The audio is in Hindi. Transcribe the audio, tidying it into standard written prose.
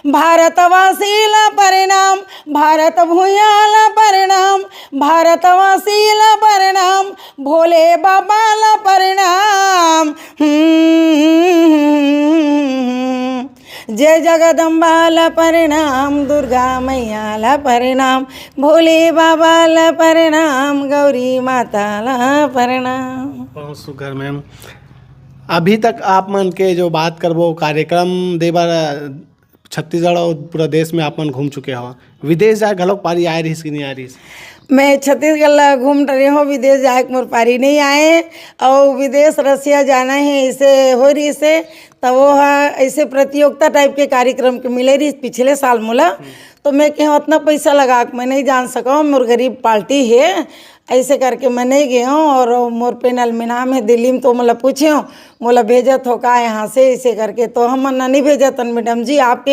भारतवासीला परिणाम, भारत भूयाला परिणाम, भारतवासीला परिणाम, भोले बाबाला परिणाम। जय जगदंबाला परिणाम, दुर्गा मैयाला परिणाम, भोले बाबाला परिणाम, गौरी माताला परिणाम। बहुत सुघर मैम। अभी तक आप मन के जो बात करबो कार्यक्रम देबर छत्तीसगढ़ और पूरा देश में आप मन घूम चुके हो, विदेश जाए घलोक पारी आए रहीस कि नहीं आ रहीस? मैं छत्तीसगढ़ घूम रही हूँ, विदेश जाए के मोर पारी नहीं आए। और विदेश रसिया जाना है ऐसे हो रही से, तो वो है ऐसे प्रतियोगिता टाइप के कार्यक्रम के मिले रही पिछले साल मोला। तो मैं कहूँ उतना पैसा लगा के मैं नहीं जान सका, मोर गरीब पार्टी है, ऐसे करके मैं नहीं गई हूँ। और मोर पैनल में नाम है दिल्ली में, तो मोला पूछे मोला भेजत हो का यहाँ से, ऐसे करके तो हम नहीं भेजतन मैडम जी आपके